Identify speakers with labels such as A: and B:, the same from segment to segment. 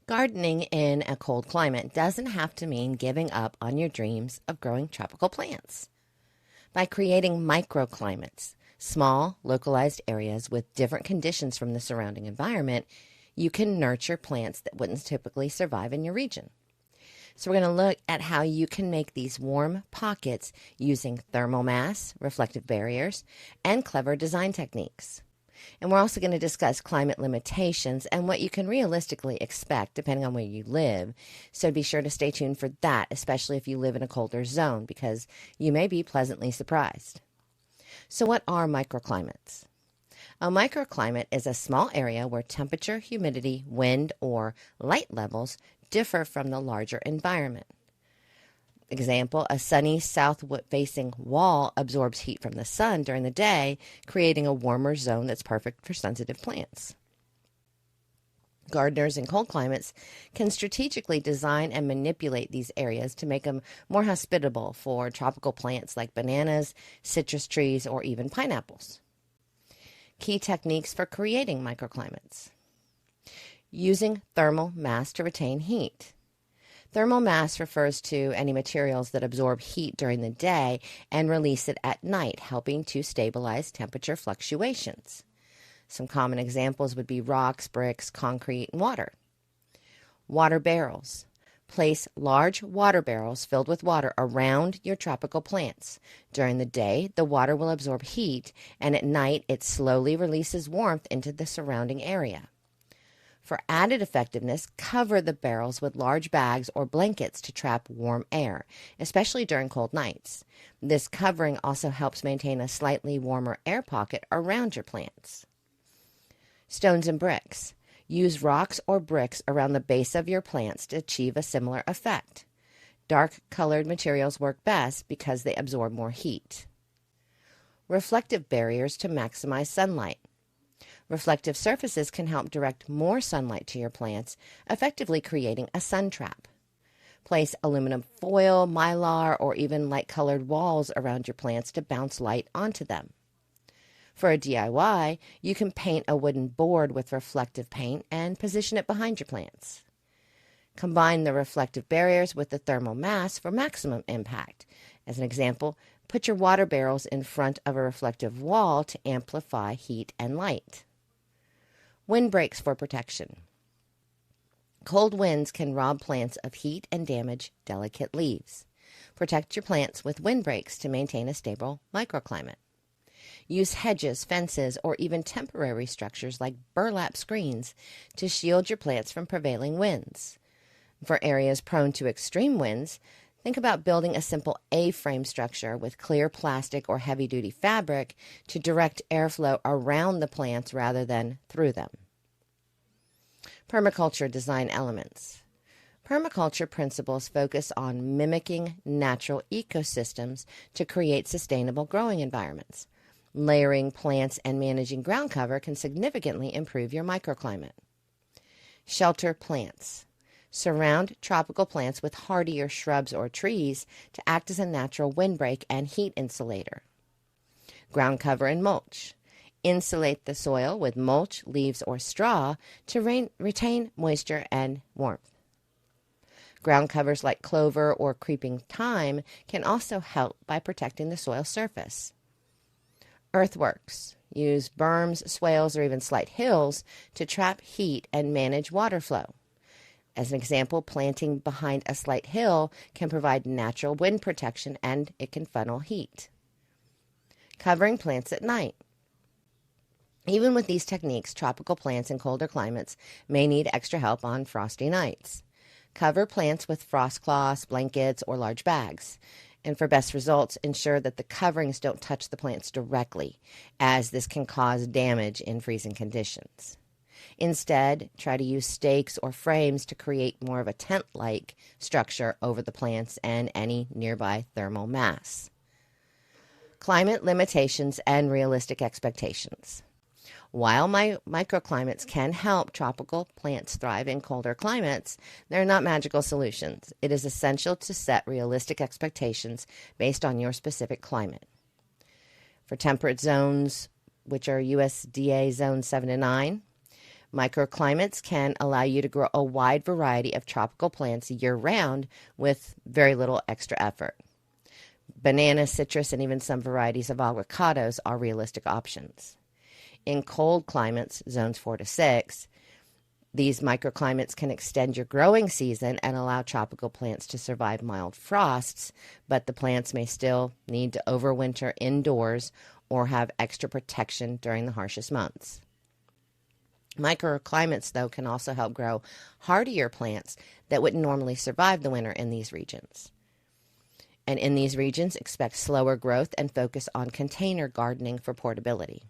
A: Gardening in a cold climate doesn't have to mean giving up on your dreams of growing tropical plants. By creating microclimates, small, localized areas with different conditions from the surrounding environment, you can nurture plants that wouldn't typically survive in your region. So we're going to look at how you can make these warm pockets using thermal mass, reflective barriers, and clever design techniques. And we're also going to discuss climate limitations and what you can realistically expect depending on where you live. So be sure to stay tuned for that, especially if you live in a colder zone, because you may be pleasantly surprised. So what are microclimates? A microclimate is a small area where temperature, humidity, wind, or light levels differ from the larger environment. Example, a sunny south-facing wall absorbs heat from the sun during the day, creating a warmer zone that's perfect for sensitive plants. Gardeners in cold climates can strategically design and manipulate these areas to make them more hospitable for tropical plants like bananas, citrus trees, or even pineapples. Key techniques for creating microclimates. Using thermal mass to retain heat. Thermal mass refers to any materials that absorb heat during the day and release it at night, helping to stabilize temperature fluctuations. Some common examples would be rocks, bricks, concrete, and water. Water barrels. Place large water barrels filled with water around your tropical plants. During the day, the water will absorb heat, and at night, it slowly releases warmth into the surrounding area. For added effectiveness, cover the barrels with large bags or blankets to trap warm air, especially during cold nights. This covering also helps maintain a slightly warmer air pocket around your plants. Stones and bricks. Use rocks or bricks around the base of your plants to achieve a similar effect. Dark-colored materials work best because they absorb more heat. Reflective barriers to maximize sunlight. Reflective surfaces can help direct more sunlight to your plants, effectively creating a sun trap. Place aluminum foil, mylar, or even light-colored walls around your plants to bounce light onto them. For a DIY, you can paint a wooden board with reflective paint and position it behind your plants. Combine the reflective barriers with the thermal mass for maximum impact. As an example, put your water barrels in front of a reflective wall to amplify heat and light. Windbreaks for protection. Cold winds can rob plants of heat and damage delicate leaves. Protect your plants with windbreaks to maintain a stable microclimate. Use hedges, fences, or even temporary structures like burlap screens to shield your plants from prevailing winds. For areas prone to extreme winds, think about building a simple A-frame structure with clear plastic or heavy-duty fabric to direct airflow around the plants rather than through them. Permaculture design elements. Permaculture principles focus on mimicking natural ecosystems to create sustainable growing environments. Layering plants and managing ground cover can significantly improve your microclimate. Shelter plants. Surround tropical plants with hardier shrubs or trees to act as a natural windbreak and heat insulator. Ground cover and mulch. Insulate the soil with mulch, leaves, or straw to retain moisture and warmth. Ground covers like clover or creeping thyme can also help by protecting the soil surface. Earthworks. Use berms, swales, or even slight hills to trap heat and manage water flow. As an example, planting behind a slight hill can provide natural wind protection and it can funnel heat. Covering plants at night. Even with these techniques, tropical plants in colder climates may need extra help on frosty nights. Cover plants with frost cloths, blankets, or large bags. And for best results, ensure that the coverings don't touch the plants directly, as this can cause damage in freezing conditions. Instead, try to use stakes or frames to create more of a tent-like structure over the plants and any nearby thermal mass. Climate limitations and realistic expectations. While microclimates can help tropical plants thrive in colder climates, they're not magical solutions. It is essential to set realistic expectations based on your specific climate. For temperate zones, which are USDA Zone 7 to 9, Microclimates can allow you to grow a wide variety of tropical plants year-round with very little extra effort. Banana, citrus, and even some varieties of avocados are realistic options. In cold climates, zones 4 to 6, these microclimates can extend your growing season and allow tropical plants to survive mild frosts, but the plants may still need to overwinter indoors or have extra protection during the harshest months. Microclimates, though, can also help grow hardier plants that wouldn't normally survive the winter in these regions. And in these regions, expect slower growth and focus on container gardening for portability.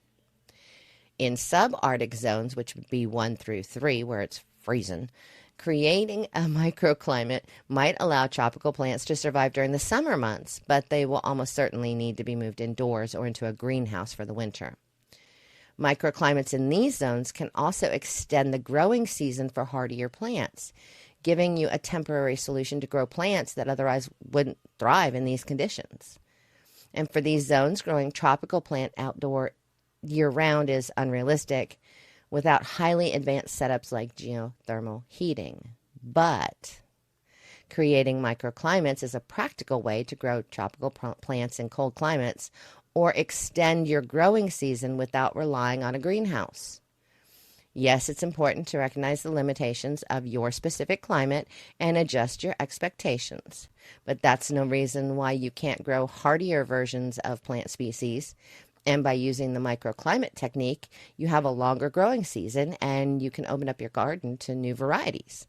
A: In subarctic zones, which would be 1 through 3, where it's freezing, creating a microclimate might allow tropical plants to survive during the summer months, but they will almost certainly need to be moved indoors or into a greenhouse for the winter. Microclimates in these zones can also extend the growing season for hardier plants, giving you a temporary solution to grow plants that otherwise wouldn't thrive in these conditions. And for these zones, growing tropical plant outdoor year-round is unrealistic without highly advanced setups like geothermal heating. But creating microclimates is a practical way to grow tropical plants in cold climates or extend your growing season without relying on a greenhouse. Yes, it's important to recognize the limitations of your specific climate and adjust your expectations, but that's no reason why you can't grow hardier versions of plant species. And by using the microclimate technique, you have a longer growing season and you can open up your garden to new varieties.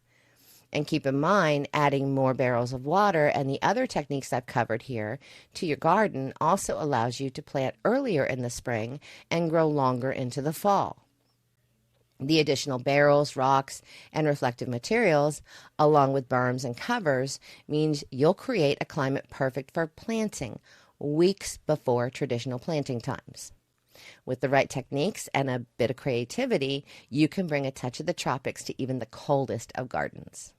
A: And keep in mind, adding more barrels of water and the other techniques I've covered here to your garden also allows you to plant earlier in the spring and grow longer into the fall. The additional barrels, rocks, and reflective materials, along with berms and covers, means you'll create a climate perfect for planting weeks before traditional planting times. With the right techniques and a bit of creativity, you can bring a touch of the tropics to even the coldest of gardens.